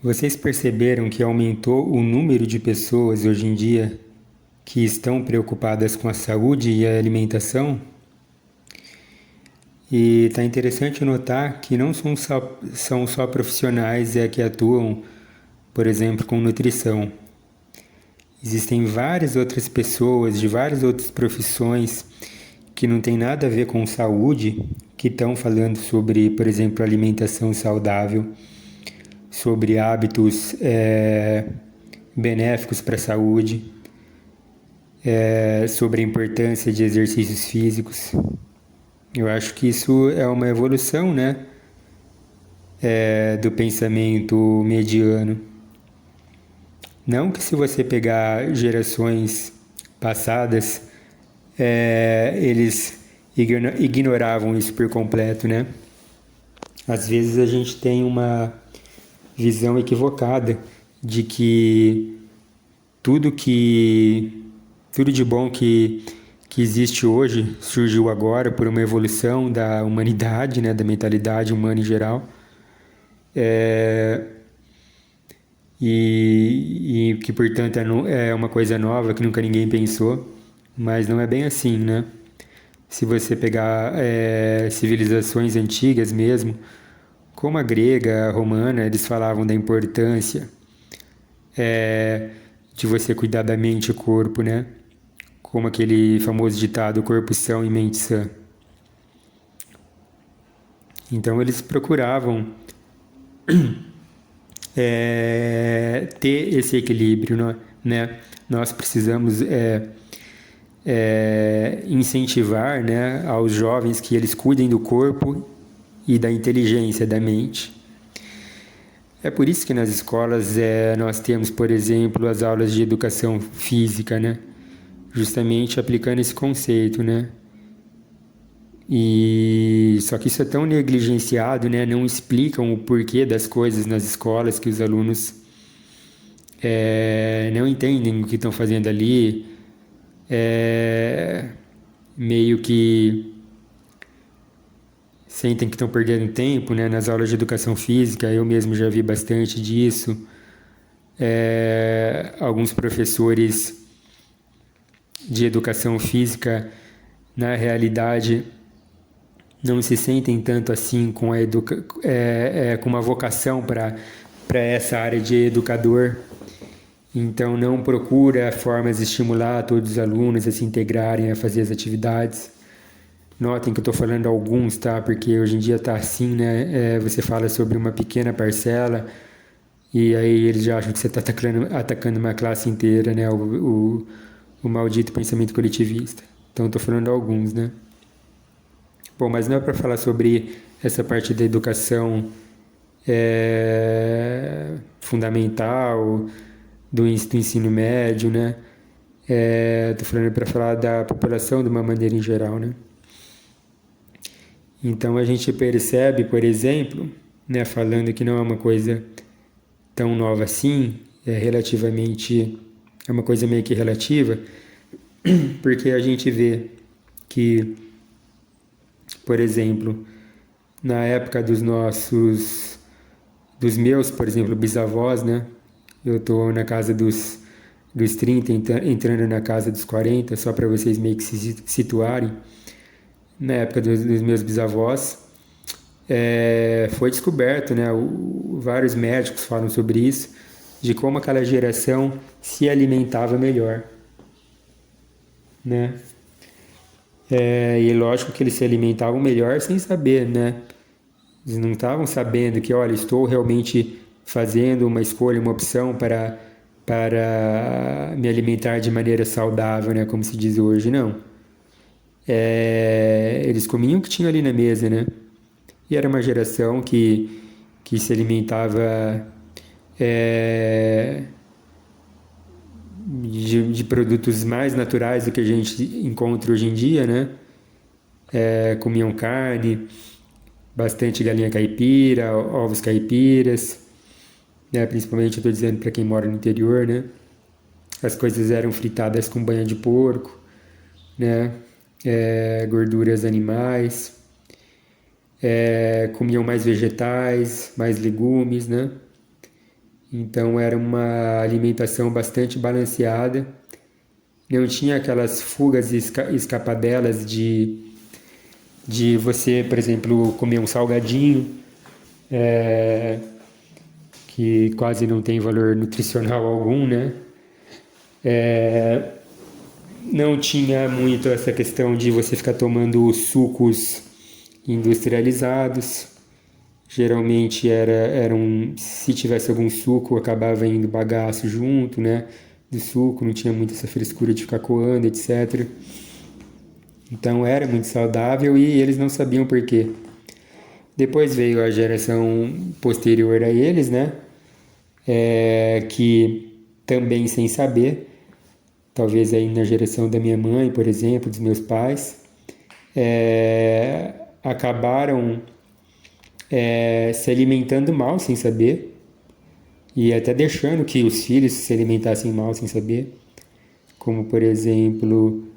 Vocês perceberam que aumentou o número de pessoas hoje em dia que estão preocupadas com a saúde e a alimentação? E está interessante notar que não são só profissionais que atuam, por exemplo, com nutrição. Existem várias outras pessoas de várias outras profissões que não tem nada a ver com saúde, que estão falando sobre, por exemplo, alimentação saudável, sobre hábitos benéficos para a saúde, sobre a importância de exercícios físicos. Eu acho que isso é uma evolução, né, do pensamento mediano. Não que se você pegar gerações passadas, eles ignoravam isso por completo, né? Às vezes a gente tem uma visão equivocada de que tudo que tudo de bom que existe hoje surgiu agora por uma evolução da humanidade, né, da mentalidade humana em geral, e que portanto é uma coisa nova que nunca ninguém pensou, mas não é bem assim, né? Se você pegar civilizações antigas mesmo, como a grega, a romana, eles falavam da importância de você cuidar da mente e corpo, né? Como aquele famoso ditado, corpo são e mente sã. Então eles procuravam ter esse equilíbrio, né? Nós precisamos incentivar, né, aos jovens que eles cuidem do corpo e da inteligência da mente. É por isso que nas escolas nós temos, por exemplo, as aulas de educação física, né? Justamente aplicando esse conceito, né? E só que isso é tão negligenciado, né? Não explicam o porquê das coisas nas escolas que os alunos não entendem o que estão fazendo ali, meio que sentem que estão perdendo tempo, né? Nas aulas de educação física, eu mesmo já vi bastante disso. Alguns professores de educação física, na realidade, não se sentem tanto assim com com uma vocação para essa área de educador. Então não procura formas de estimular todos os alunos a se integrarem, a fazer as atividades. Notem que eu estou falando alguns, tá? Porque hoje em dia está assim, né? Você fala sobre uma pequena parcela e aí eles já acham que você está atacando uma classe inteira, né? O maldito pensamento coletivista. Então estou falando alguns, né? Bom, mas não é para falar sobre essa parte da educação fundamental, do ensino médio, né? Estou falando para falar da população de uma maneira em geral, né? Então a gente percebe, por exemplo, né, falando que não é uma coisa tão nova assim, é uma coisa meio que relativa, porque a gente vê que, por exemplo, na época dos meus, por exemplo, bisavós, né? Eu tô na casa dos 30, entrando na casa dos 40, só para vocês meio que se situarem. Na época dos meus bisavós, foi descoberto, né? Vários médicos falam sobre isso, de como aquela geração se alimentava melhor, né? E lógico que eles se alimentavam melhor sem saber, né? Eles não estavam sabendo que, olha, estou realmente fazendo uma escolha, uma opção para me alimentar de maneira saudável, né? Como se diz hoje, não. Eles comiam o que tinha ali na mesa, né? E era uma geração que se alimentava de produtos mais naturais do que a gente encontra hoje em dia, né? Comiam carne, bastante galinha caipira, ovos caipiras, né? Principalmente eu estou dizendo para quem mora no interior, né? As coisas eram fritadas com banha de porco, né? Gorduras animais, comiam mais vegetais, mais legumes, né? Então era uma alimentação bastante balanceada. Não tinha aquelas fugas e escapadelas de você, por exemplo, comer um salgadinho, é, que quase não tem valor nutricional algum, né? É, não tinha muito essa questão de você ficar tomando sucos industrializados. Geralmente se tivesse algum suco, acabava indo bagaço junto, né? Do suco, não tinha muita essa frescura de ficar coando, etc. Então era muito saudável e eles não sabiam por quê. Depois veio a geração posterior a eles, né? Que também sem saber, talvez aí na geração da minha mãe, por exemplo, dos meus pais, acabaram se alimentando mal sem saber e até deixando que os filhos se alimentassem mal sem saber, como por exemplo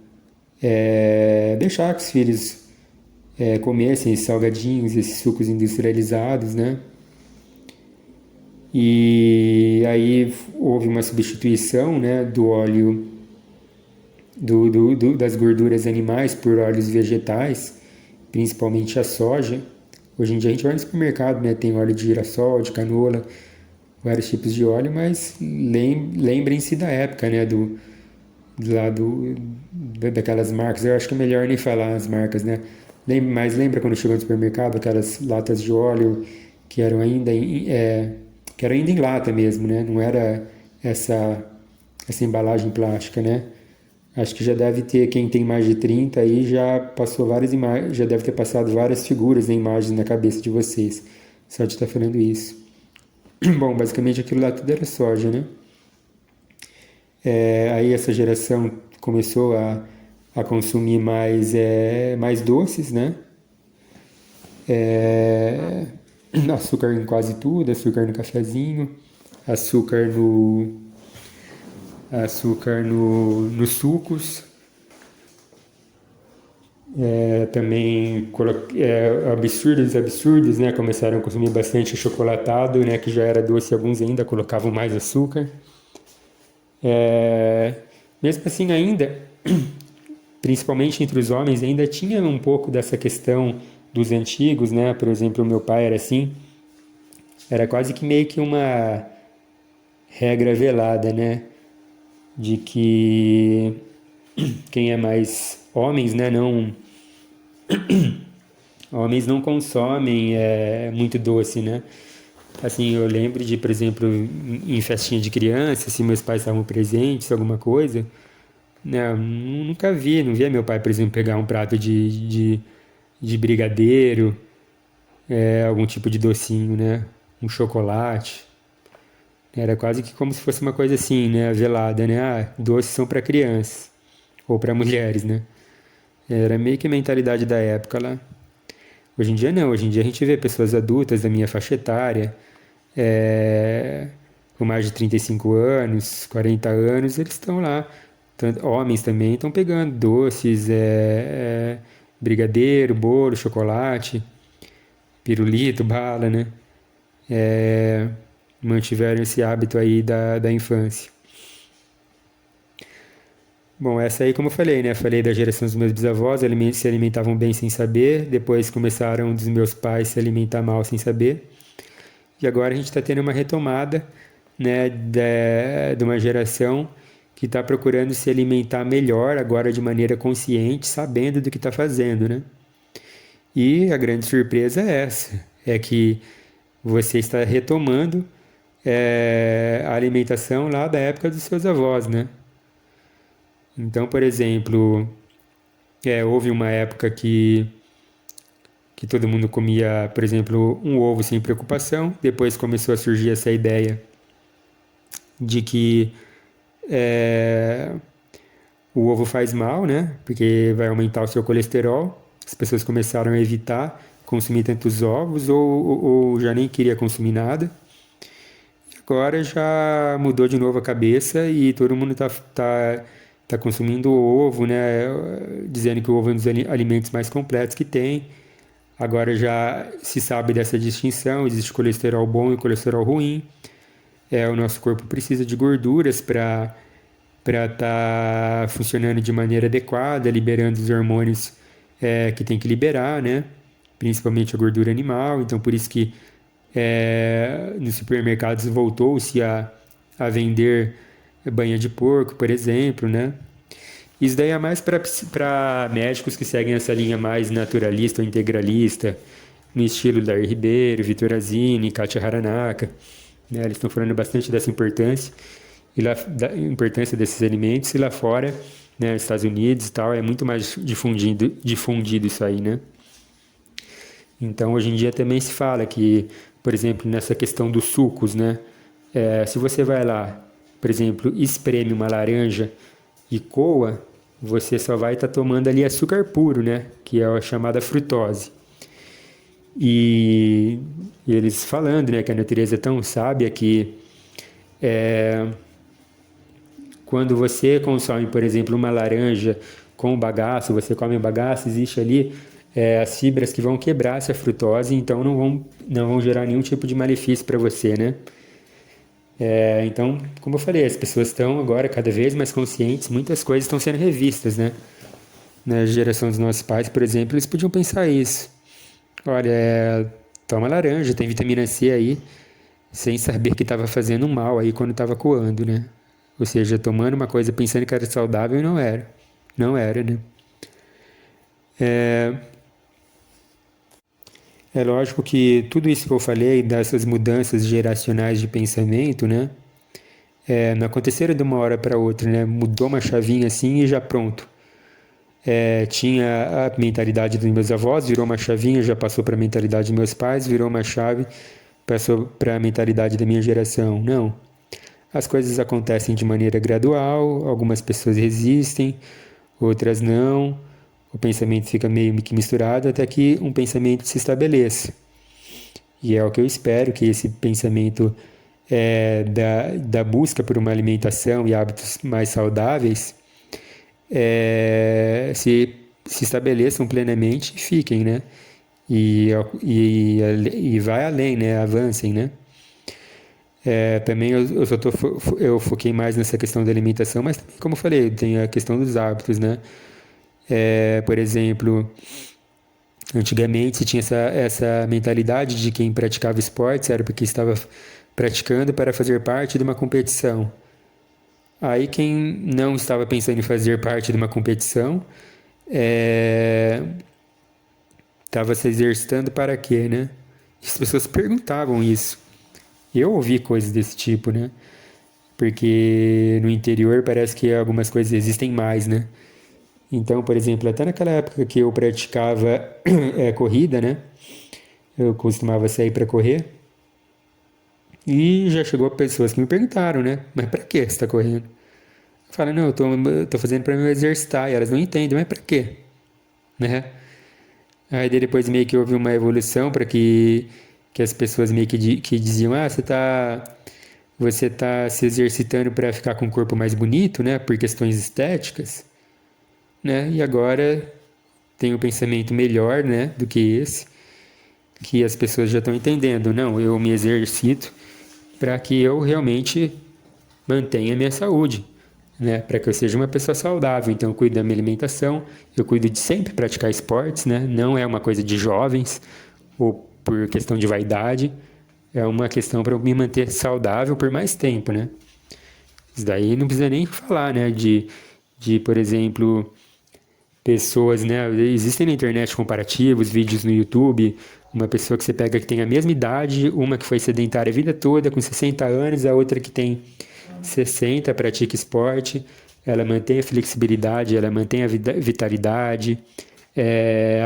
deixar que os filhos comessem esses salgadinhos, esses sucos industrializados, né? E aí houve uma substituição, né, do óleo das gorduras animais por óleos vegetais, principalmente a soja. Hoje em dia a gente vai no supermercado, né, tem óleo de girassol, de canola, vários tipos de óleo, mas lembrem-se da época, né, daquelas marcas. Eu acho que é melhor nem falar as marcas, né? Mas lembra quando chegou no supermercado aquelas latas de óleo que eram ainda em lata mesmo, né? Não era essa embalagem plástica, né? Acho que já deve ter, quem tem mais de 30 aí já passou várias imagens, já deve ter passado várias figuras, né, imagens na cabeça de vocês, só de estar falando isso. Bom, basicamente aquilo lá tudo era soja, né? Aí essa geração começou a consumir mais doces, né? Açúcar em quase tudo, açúcar no cafezinho, açúcar nos sucos, também absurdos, né? Começaram a consumir bastante achocolatado, né? Que já era doce, alguns ainda colocavam mais açúcar. Mesmo assim ainda, principalmente entre os homens, ainda tinha um pouco dessa questão dos antigos, né? Por exemplo, o meu pai era assim, era quase que meio que uma regra velada, né? De que quem é mais homens, né? Homens não consomem muito doce, né? Assim, eu lembro de, por exemplo, em festinha de criança, se meus pais estavam presentes, alguma coisa, né? Eu não via meu pai, por exemplo, pegar um prato de brigadeiro, algum tipo de docinho, né? Um chocolate. Era quase que como se fosse uma coisa assim, né? Velada, né? Ah, doces são para crianças ou para mulheres, né? Era meio que a mentalidade da época lá. Hoje em dia não, hoje em dia a gente vê pessoas adultas da minha faixa etária, com mais de 35 anos, 40 anos, eles estão lá. Homens também estão pegando doces, brigadeiro, bolo, chocolate, pirulito, bala, né? Mantiveram esse hábito aí da infância. Bom, essa aí, como eu falei, né? Falei da geração dos meus bisavós, eles se alimentavam bem sem saber, depois começaram dos meus pais se alimentar mal sem saber, e agora a gente está tendo uma retomada, né, de uma geração que está procurando se alimentar melhor, agora de maneira consciente, sabendo do que está fazendo, né? E a grande surpresa é essa, é que você está retomando a alimentação lá da época dos seus avós, né? Então, por exemplo, houve uma época que todo mundo comia, por exemplo, um ovo sem preocupação. Depois começou a surgir essa ideia de que o ovo faz mal, né? Porque vai aumentar o seu colesterol. As pessoas começaram a evitar consumir tantos ovos ou já nem queria consumir nada. Agora já mudou de novo a cabeça e todo mundo tá consumindo ovo, né? Dizendo que o ovo é um dos alimentos mais completos que tem. Agora já se sabe dessa distinção, existe colesterol bom e colesterol ruim. o nosso corpo precisa de gorduras para estar funcionando de maneira adequada, liberando os hormônios que tem que liberar, né? Principalmente a gordura animal. Então, por isso que nos supermercados voltou-se a vender banha de porco, por exemplo, né? Isso daí é mais para médicos que seguem essa linha mais naturalista ou integralista, no estilo Dair Ribeiro, Vitor Azini, Kátia Haranaka. Né? Eles estão falando bastante dessa importância, da importância desses alimentos, e lá fora, né, nos Estados Unidos e tal, é muito mais difundido isso aí, né? Então, hoje em dia também se fala que, por exemplo, nessa questão dos sucos, né? Se você vai lá, por exemplo, espreme uma laranja e coa, você só vai estar tomando ali açúcar puro, né? Que é a chamada frutose. E eles falando, né, que a natureza é tão sábia que quando você consome, por exemplo, uma laranja com bagaço, você come o bagaço, existe ali as fibras que vão quebrar essa frutose, então não vão gerar nenhum tipo de malefício para você, né? Então, como eu falei, as pessoas estão agora cada vez mais conscientes, muitas coisas estão sendo revistas, né? Na geração dos nossos pais, por exemplo, eles podiam pensar isso. Olha, toma laranja, tem vitamina C aí, sem saber que estava fazendo mal aí quando estava coando, né? Ou seja, tomando uma coisa pensando que era saudável e não era. Não era, né? É lógico que tudo isso que eu falei, dessas mudanças geracionais de pensamento, né? Não aconteceram de uma hora para outra, né? Mudou uma chavinha assim e já pronto. Tinha a mentalidade dos meus avós, virou uma chavinha, já passou para a mentalidade dos meus pais, virou uma chave, passou para a mentalidade da minha geração. Não. As coisas acontecem de maneira gradual, algumas pessoas resistem, outras não. O pensamento fica meio que misturado até que um pensamento se estabeleça. E é o que eu espero, que esse pensamento da busca por uma alimentação e hábitos mais saudáveis se estabeleçam plenamente e fiquem, né? E vai além, né? Avancem, né? Também eu foquei mais nessa questão da alimentação, mas também, como eu falei, tem a questão dos hábitos, né? Por exemplo, antigamente se tinha essa mentalidade de quem praticava esportes era porque estava praticando para fazer parte de uma competição. Aí quem não estava pensando em fazer parte de uma competição estava se exercitando para quê, né? As pessoas perguntavam isso. Eu ouvi coisas desse tipo, né? Porque no interior parece que algumas coisas existem mais, né? Então, por exemplo, até naquela época que eu praticava corrida, né? Eu costumava sair para correr. E já chegou pessoas que me perguntaram, né? Mas para que você está correndo? Eu falo, não, eu tô fazendo para me exercitar. E elas não entendem, mas para quê? Né? Aí depois meio que houve uma evolução para que as pessoas meio que diziam, você tá se exercitando para ficar com o corpo mais bonito, né? Por questões estéticas, né? E agora tem um pensamento melhor, né? Do que esse, que as pessoas já estão entendendo. Não, eu me exercito para que eu realmente mantenha a minha saúde, né? Para que eu seja uma pessoa saudável. Então eu cuido da minha alimentação, eu cuido de sempre praticar esportes, né? Não é uma coisa de jovens ou por questão de vaidade, é uma questão para eu me manter saudável por mais tempo, né? Isso daí não precisa nem falar, né? Por exemplo, pessoas, né? Existem na internet comparativos, vídeos no YouTube, uma pessoa que você pega que tem a mesma idade, uma que foi sedentária a vida toda, com 60 anos, a outra que tem 60, pratica esporte, ela mantém a flexibilidade, ela mantém a vitalidade,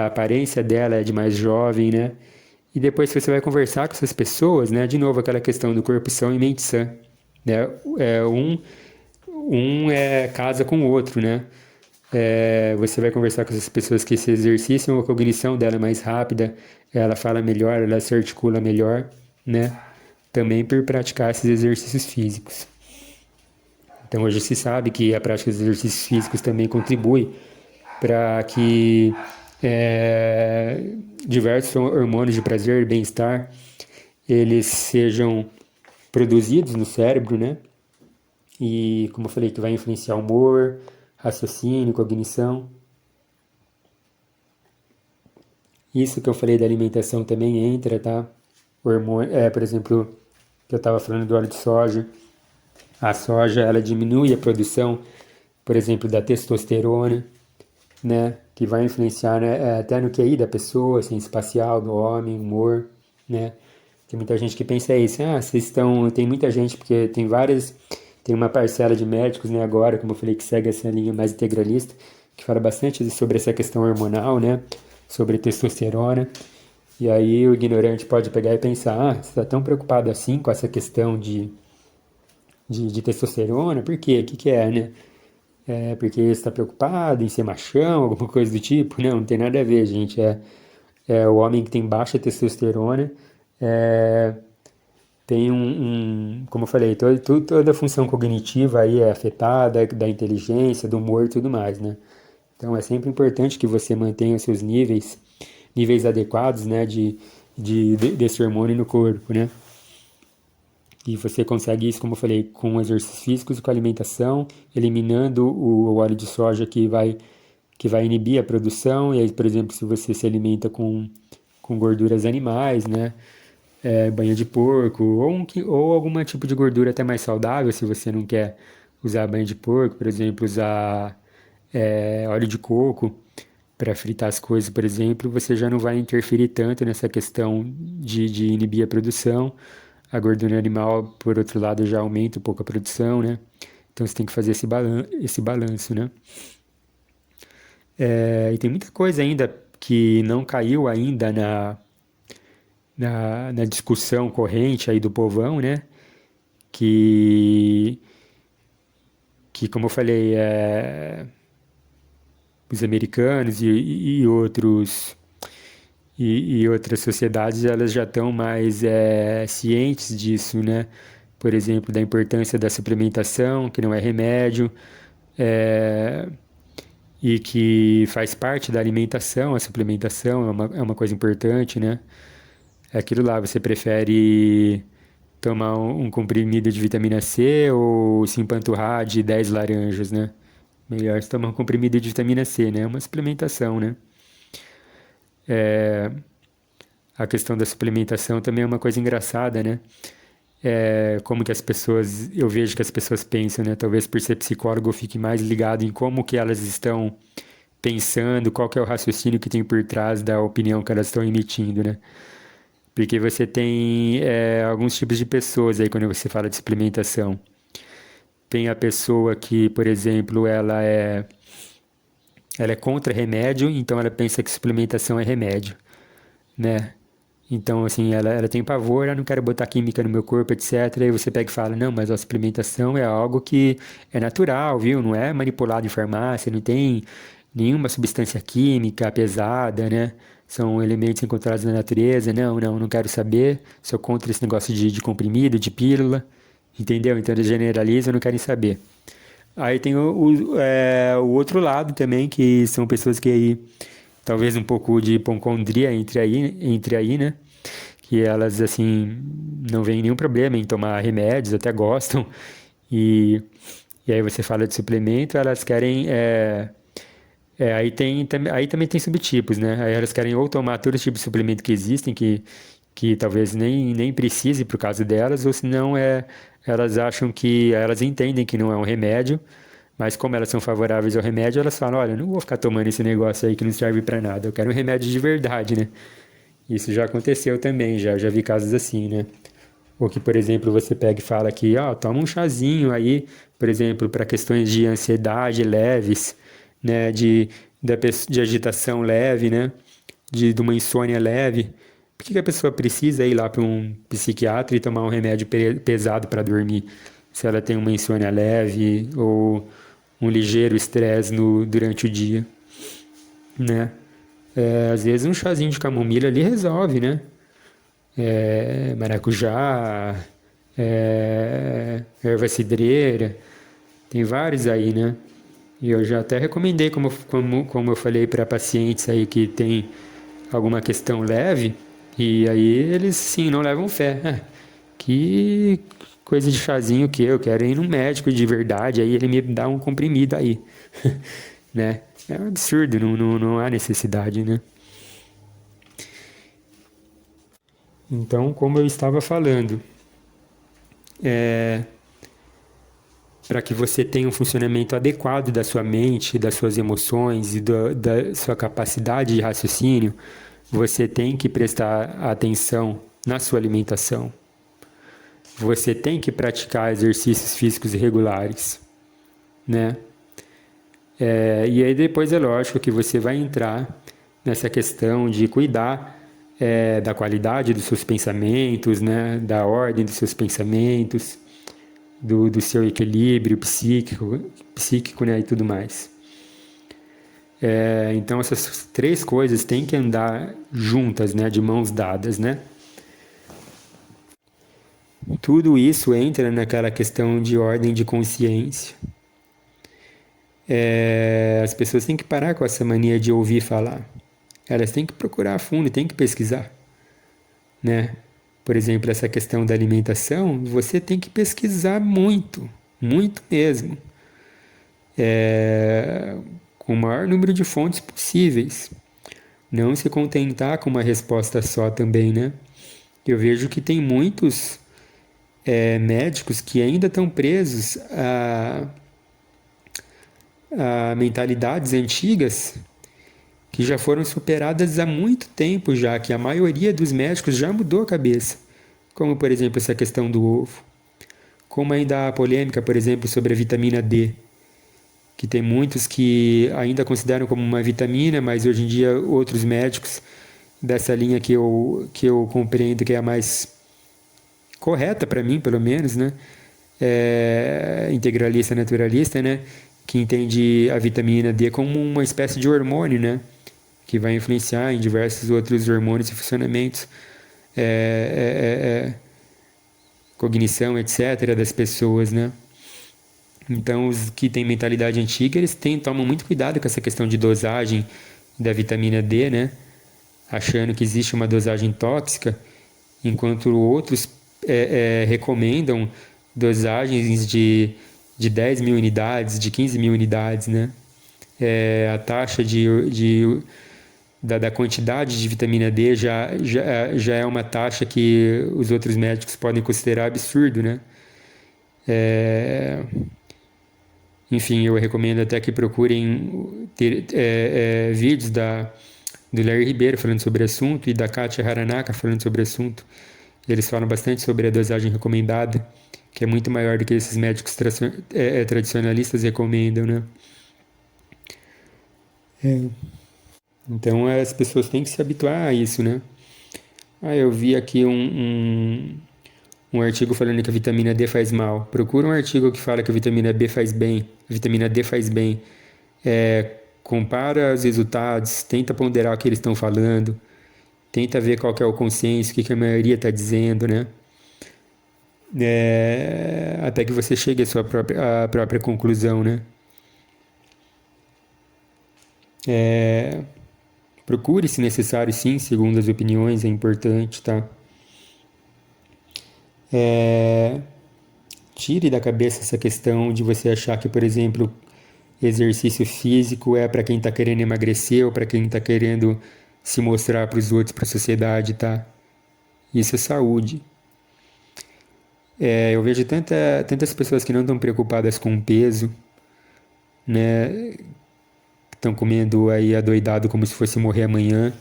a aparência dela é de mais jovem, né? E depois que você vai conversar com essas pessoas, né? De novo, aquela questão do corpo são e mente sã, né? Casa com o outro, né? Você vai conversar com essas pessoas que se exercitam, a cognição dela é mais rápida, ela fala melhor, ela se articula melhor, né? Também por praticar esses exercícios físicos. Então hoje se sabe que a prática dos exercícios físicos também contribui para que diversos hormônios de prazer e bem-estar eles sejam produzidos no cérebro, né? E, como eu falei, que vai influenciar humor, raciocínio, cognição. Isso que eu falei da alimentação também entra, tá? Hormônio, por exemplo, que eu estava falando do óleo de soja. A soja, ela diminui a produção, por exemplo, da testosterona, né? Que vai influenciar, né, até no QI da pessoa, assim, espacial, do homem, humor, né? Tem muita gente que pensa isso, vocês estão... Tem muita gente, porque tem várias... Tem uma parcela de médicos, né, agora, como eu falei, que segue essa linha mais integralista, que fala bastante sobre essa questão hormonal, né? Sobre testosterona. E aí o ignorante pode pegar e pensar, você está tão preocupado assim com essa questão de testosterona? Por quê? O que é, né? É porque você está preocupado em ser machão, alguma coisa do tipo? Não, não tem nada a ver, gente. É o homem que tem baixa testosterona, é, tem como eu falei, toda a função cognitiva aí é afetada, da inteligência, do humor e tudo mais, né? Então é sempre importante que você mantenha os seus níveis adequados, né, desse hormônio no corpo, né? E você consegue isso, como eu falei, com exercícios físicos e com alimentação, eliminando o óleo de soja que vai inibir a produção. E aí, por exemplo, se você se alimenta com gorduras animais, né? Banha de porco, ou algum tipo de gordura até mais saudável, se você não quer usar banha de porco, por exemplo, usar óleo de coco para fritar as coisas, por exemplo, você já não vai interferir tanto nessa questão de inibir a produção. A gordura animal, por outro lado, já aumenta um pouco a produção, né? Então você tem que fazer esse balanço, né? E tem muita coisa ainda que não caiu ainda na discussão corrente aí do povão, né? Que, que como eu falei, os americanos e outras sociedades, elas já estão mais cientes disso, né? Por exemplo, da importância da suplementação, que não é remédio, é, e que faz parte da alimentação. A suplementação é uma coisa importante, né? É aquilo lá, você prefere tomar um comprimido de vitamina C ou se empanturrar de 10 laranjas, né? Melhor você tomar um comprimido de vitamina C, né? É uma suplementação, né? A questão da suplementação também é uma coisa engraçada, né? Como que as pessoas, eu vejo que as pessoas pensam, né? Talvez por ser psicólogo eu fique mais ligado em como que elas estão pensando, qual que é o raciocínio que tem por trás da opinião que elas estão emitindo, né? Porque você tem alguns tipos de pessoas aí quando você fala de suplementação. Tem a pessoa que, por exemplo, ela é contra remédio, então ela pensa que suplementação é remédio, né? Então, assim, ela tem pavor, ela não quer botar química no meu corpo, etc. Aí você pega e fala, não, mas a suplementação é algo que é natural, viu? Não é manipulado em farmácia, não tem nenhuma substância química pesada, né? São elementos encontrados na natureza. Não, não, não quero saber. Sou contra esse negócio de comprimido, de pílula, entendeu? Então eles generalizam, não querem saber. Aí tem o outro lado também, que são pessoas que aí, talvez um pouco de hipocondria entre aí, né? Que elas, assim, não veem nenhum problema em tomar remédios, até gostam. E, e aí você fala de suplemento, elas querem... aí também tem subtipos, né? Aí elas querem ou tomar todo tipo de suplemento que existem, que talvez nem precise por causa delas, ou se não elas acham que, elas entendem que não é um remédio, mas como elas são favoráveis ao remédio, elas falam, olha, não vou ficar tomando esse negócio aí que não serve para nada, eu quero um remédio de verdade, né? Isso já aconteceu também, já vi casos assim, né? Ou que, por exemplo, você pega e fala que, toma um chazinho aí, por exemplo, para questões de ansiedade leves, né? De agitação leve, né? De uma insônia leve. Por que a pessoa precisa ir lá para um psiquiatra e tomar um remédio pesado para dormir? Se ela tem uma insônia leve ou um ligeiro estresse durante o dia, né? Às vezes um chazinho de camomila ali resolve, né? Maracujá, erva cidreira, tem vários aí, né? E eu já até recomendei, como eu falei para pacientes aí que tem alguma questão leve, e aí eles sim não levam fé. que coisa de chazinho que eu quero ir num médico de verdade, aí ele me dá um comprimido aí, né? É um absurdo, não há necessidade, né? Então, como eu estava falando, para que você tenha um funcionamento adequado da sua mente, das suas emoções e da sua capacidade de raciocínio, você tem que prestar atenção na sua alimentação. Você tem que praticar exercícios físicos regulares, né? E aí depois é lógico que você vai entrar nessa questão de cuidar da qualidade dos seus pensamentos, né? Da ordem dos seus pensamentos, do seu equilíbrio psíquico, né? E tudo mais. Então essas três coisas têm que andar juntas, né? De mãos dadas, né? Tudo isso entra naquela questão de ordem de consciência. As pessoas têm que parar com essa mania de ouvir falar. Elas têm que procurar a fundo, têm que pesquisar, né? Por exemplo, essa questão da alimentação, você tem que pesquisar muito, muito mesmo, com o maior número de fontes possíveis. Não se contentar com uma resposta só também, né? Eu vejo que tem muitos médicos que ainda estão presos a mentalidades antigas que já foram superadas há muito tempo já, que a maioria dos médicos já mudou a cabeça. Como, por exemplo, essa questão do ovo. Como ainda há a polêmica, por exemplo, sobre a vitamina D, que tem muitos que ainda consideram como uma vitamina, mas hoje em dia outros médicos dessa linha que eu compreendo que é a mais correta para mim, pelo menos, né? Integralista, naturalista, né? Que entende a vitamina D como uma espécie de hormônio, né? Que vai influenciar em diversos outros hormônios e funcionamentos, cognição, etc., das pessoas, né? Então, os que têm mentalidade antiga, eles tomam muito cuidado com essa questão de dosagem da vitamina D, né? Achando que existe uma dosagem tóxica, enquanto outros recomendam dosagens de 10 mil unidades, de 15 mil unidades, né? A taxa da quantidade de vitamina D já é uma taxa que os outros médicos podem considerar absurdo, né? Enfim, eu recomendo até que procurem ter vídeos do Larry Ribeiro falando sobre o assunto e da Kátia Haranaka falando sobre o assunto. Eles falam bastante sobre a dosagem recomendada, que é muito maior do que esses médicos tradicionalistas recomendam, né? Então as pessoas têm que se habituar a isso, né? Eu vi aqui um artigo falando que a vitamina D faz mal. Procura um artigo que fala que a vitamina B faz bem, a vitamina D faz bem. Compara os resultados, tenta ponderar o que eles estão falando, tenta ver qual que é o consenso, o que a maioria está dizendo, né? Até que você chegue à sua própria conclusão, né? Procure, se necessário, sim, segundo as opiniões, é importante, tá? Tire da cabeça essa questão de você achar que, por exemplo, exercício físico é para quem está querendo emagrecer ou para quem está querendo se mostrar para os outros, para a sociedade, tá? Isso é saúde. Eu vejo tantas pessoas que não estão preocupadas com o peso, né? Estão comendo aí adoidado como se fosse morrer amanhã.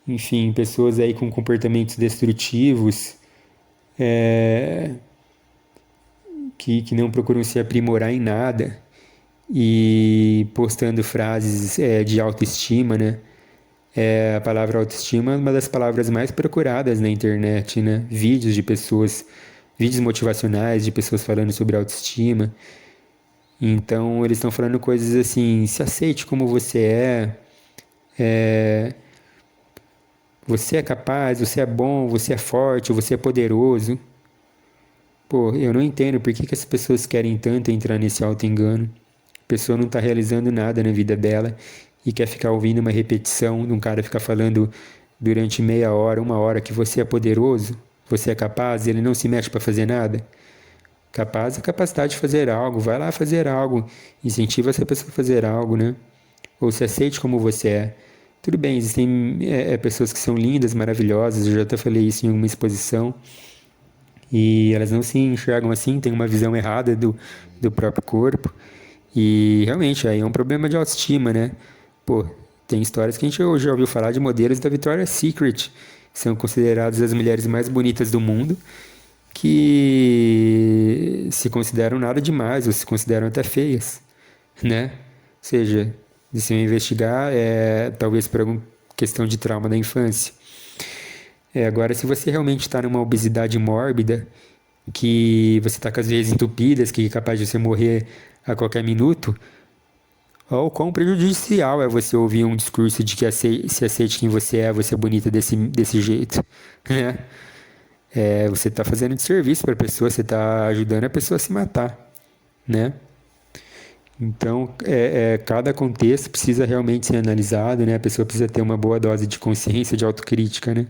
Enfim, pessoas aí com comportamentos destrutivos, que não procuram se aprimorar em nada e postando frases de autoestima, né? A palavra autoestima é uma das palavras mais procuradas na internet, né? Vídeos motivacionais de pessoas falando sobre autoestima. Então, eles estão falando coisas assim, se aceite como você você é capaz, você é bom, você é forte, você é poderoso. Pô, eu não entendo por que as pessoas querem tanto entrar nesse auto-engano. A pessoa não está realizando nada na vida dela e quer ficar ouvindo uma repetição de um cara ficar falando durante meia hora, uma hora, que você é poderoso, você é capaz, ele não se mexe para fazer nada? Capaz, a capacidade de fazer algo, vai lá fazer algo, incentiva essa pessoa a fazer algo, né? Ou se aceite como você é. Tudo bem, existem pessoas que são lindas, maravilhosas, eu já até falei isso em uma exposição, e elas não se enxergam assim, têm uma visão errada do próprio corpo, e realmente aí é um problema de autoestima, né? Pô, tem histórias que a gente já ouviu falar de modelos da Victoria's Secret, que são consideradas as mulheres mais bonitas do mundo, que se consideram nada demais, ou se consideram até feias, né? Ou seja, se eu investigar, talvez por alguma questão de trauma da infância. Agora, se você realmente está numa obesidade mórbida, que você está com as veias entupidas, que é capaz de você morrer a qualquer minuto, ou quão prejudicial é você ouvir um discurso de que se aceite quem você é bonita desse jeito, né? Você está fazendo de serviço para a pessoa, você está ajudando a pessoa a se matar, né? Então, cada contexto precisa realmente ser analisado, né? A pessoa precisa ter uma boa dose de consciência, de autocrítica, né?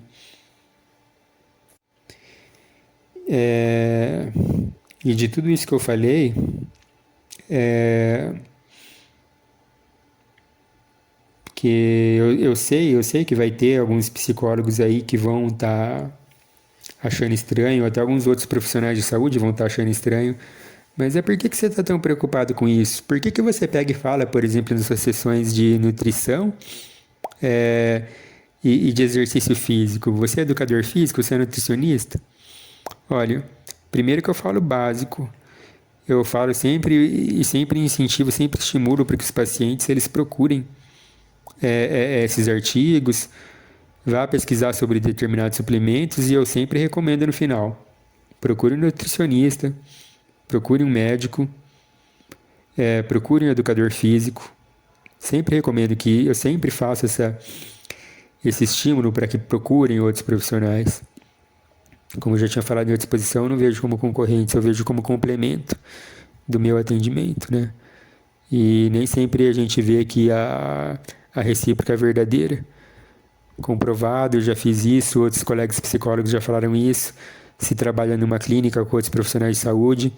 E de tudo isso que eu falei, que eu sei que vai ter alguns psicólogos aí que vão estar achando estranho, até alguns outros profissionais de saúde vão estar achando estranho, mas por que você está tão preocupado com isso? Por que você pega e fala, por exemplo, nas suas sessões de nutrição e de exercício físico? Você é educador físico? Você é nutricionista? Olha, primeiro que eu falo básico, eu falo sempre e sempre incentivo, sempre estimulo para que os pacientes eles procurem esses artigos, vá pesquisar sobre determinados suplementos e eu sempre recomendo no final. Procure um nutricionista, procure um médico, procure um educador físico. Sempre recomendo que eu sempre faço esse estímulo para que procurem outros profissionais. Como eu já tinha falado em outra exposição, eu não vejo como concorrente, eu vejo como complemento do meu atendimento, né? E nem sempre a gente vê que a recíproca é verdadeira. Comprovado, eu já fiz isso, outros colegas psicólogos já falaram isso. Se trabalha numa clínica com outros profissionais de saúde,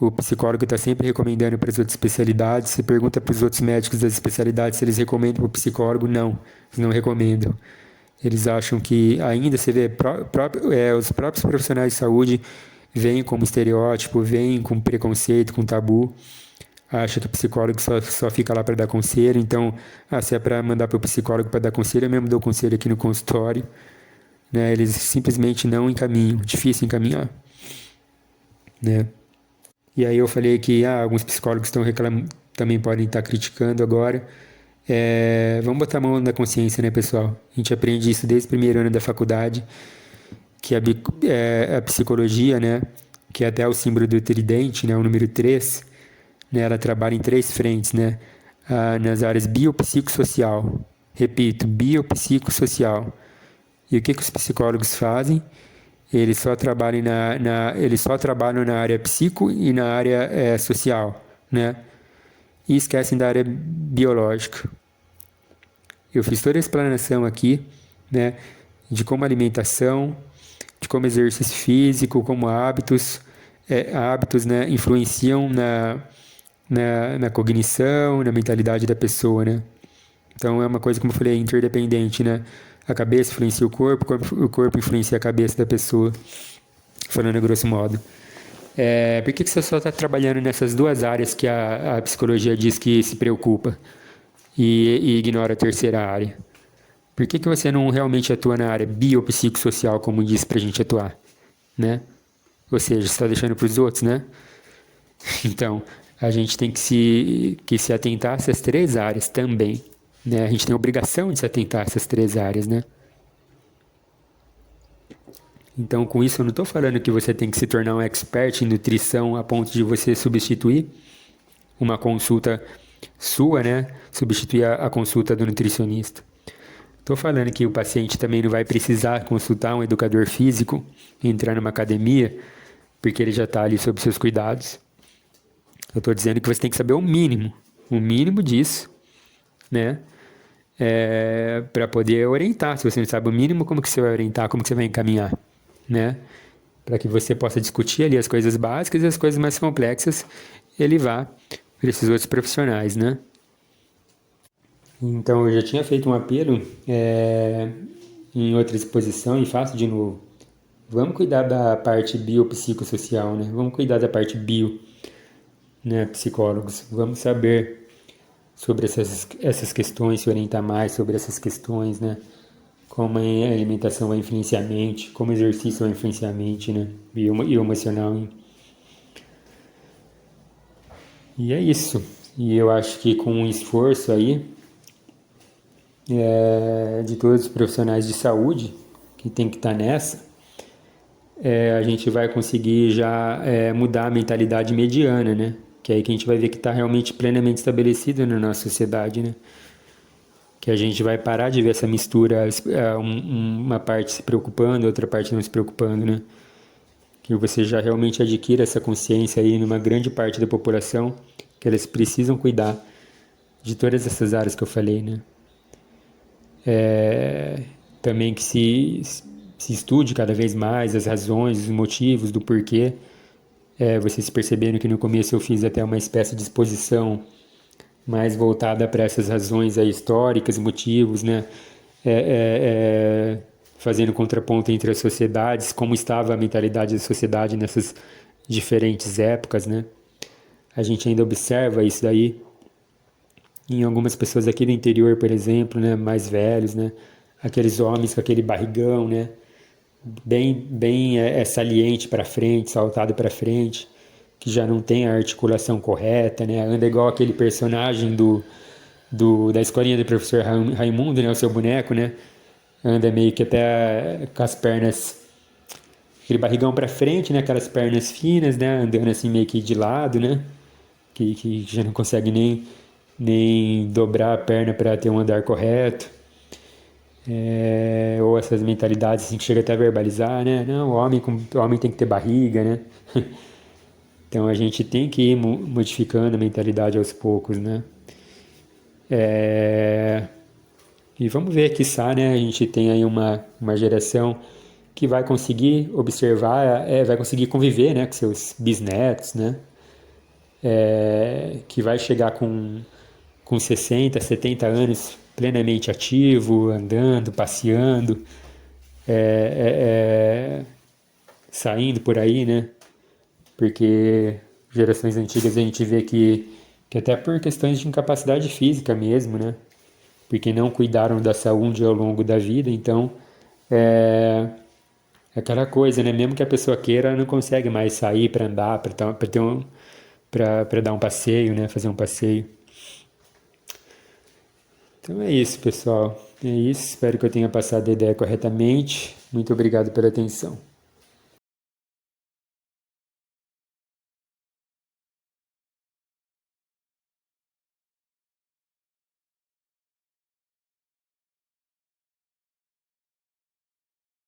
o psicólogo está sempre recomendando para as outras especialidades. Você pergunta para os outros médicos das especialidades se eles recomendam para o psicólogo, não, eles não recomendam. Eles acham que ainda você vê os próprios profissionais de saúde vêm como estereótipo, vêm com preconceito, com tabu, acha que o psicólogo só fica lá para dar conselho. Então, se é para mandar para o psicólogo para dar conselho, eu mesmo dou conselho aqui no consultório, né? Eles simplesmente não encaminham, difícil encaminhar, né? E aí eu falei que alguns psicólogos também podem estar criticando agora. Vamos botar a mão na consciência, né, pessoal? A gente aprende isso desde o primeiro ano da faculdade, que a psicologia, né, que é até o símbolo do tridente, né, o número 3, né, ela trabalha em 3 frentes, né, nas áreas biopsicossocial. Repito, biopsicossocial. E o que os psicólogos fazem? Eles só trabalham na área psico e na área social, né? E esquecem da área biológica. Eu fiz toda a explanação aqui, né, de como alimentação, de como exercício físico, como hábitos, né, influenciam na cognição, na mentalidade da pessoa, né? Então é uma coisa, como eu falei, interdependente, né? A cabeça influencia o corpo influencia a cabeça da pessoa, falando a grosso modo. Por que você só está trabalhando nessas duas áreas que a psicologia diz que se preocupa e ignora a terceira área? Por que você não realmente atua na área biopsicossocial, como diz pra gente atuar, né? Ou seja, você está deixando para os outros, né? Então, a gente tem que se atentar a essas 3 áreas também, né? A gente tem a obrigação de se atentar a essas 3 áreas, né? Então, com isso, eu não estou falando que você tem que se tornar um expert em nutrição a ponto de você substituir uma consulta sua, né? Substituir a consulta do nutricionista. Estou falando que o paciente também não vai precisar consultar um educador físico, entrar numa academia, porque ele já está ali sob seus cuidados. Eu estou dizendo que você tem que saber o mínimo disso, né? para poder orientar. Se você não sabe o mínimo, como que você vai orientar, como que você vai encaminhar, né? Para que você possa discutir ali as coisas básicas e as coisas mais complexas, ele vá para esses outros profissionais, né? Então, eu já tinha feito um apelo em outra exposição e faço de novo. Vamos cuidar da parte biopsicossocial, né? Vamos cuidar da parte bio, né, psicólogos. Vamos saber sobre essas questões, se orientar mais sobre essas questões, né? Como a alimentação vai influenciar a mente, como o exercício vai influenciar a mente, né? E o emocional. E é isso. E eu acho que com um esforço aí de todos os profissionais de saúde que tem que estar nessa, a gente vai conseguir já mudar a mentalidade mediana, né? Que é aí que a gente vai ver que está realmente plenamente estabelecido na nossa sociedade, né? Que a gente vai parar de ver essa mistura, uma parte se preocupando, outra parte não se preocupando, né? Que você já realmente adquira essa consciência aí numa grande parte da população, que elas precisam cuidar de todas essas áreas que eu falei, né? Também que se estude cada vez mais as razões, os motivos do porquê. Vocês perceberam que no começo eu fiz até uma espécie de exposição mais voltada para essas razões aí históricas, motivos, né? Fazendo contraponto entre as sociedades, como estava a mentalidade da sociedade nessas diferentes épocas, né? A gente ainda observa isso daí em algumas pessoas aqui do interior, por exemplo, né? Mais velhos, né? Aqueles homens com aquele barrigão, né? Bem saliente para frente, saltado para frente, que já não tem a articulação correta, né? Anda igual aquele personagem da escolinha do professor Raimundo, né? O seu boneco, né? Anda meio que até com as pernas, aquele barrigão para frente, né? Aquelas pernas finas, né? Andando assim meio que de lado, né? Que já não consegue nem dobrar a perna para ter um andar correto. Ou essas mentalidades assim que chega até a verbalizar, né? Não, o homem tem que ter barriga, né? Então a gente tem que ir modificando a mentalidade aos poucos, né? E vamos ver, quiçá, né? A gente tem aí uma geração que vai conseguir observar, vai conseguir conviver, né, com seus bisnetos, né? Que vai chegar com 60, 70 anos plenamente ativo, andando, passeando, saindo por aí, né? Porque gerações antigas a gente vê que até por questões de incapacidade física mesmo, né? Porque não cuidaram da saúde ao longo da vida, então é aquela coisa, né? Mesmo que a pessoa queira, ela não consegue mais sair para andar, para dar um passeio, né? Fazer um passeio. Então é isso, pessoal. É isso. Espero que eu tenha passado a ideia corretamente. Muito obrigado pela atenção.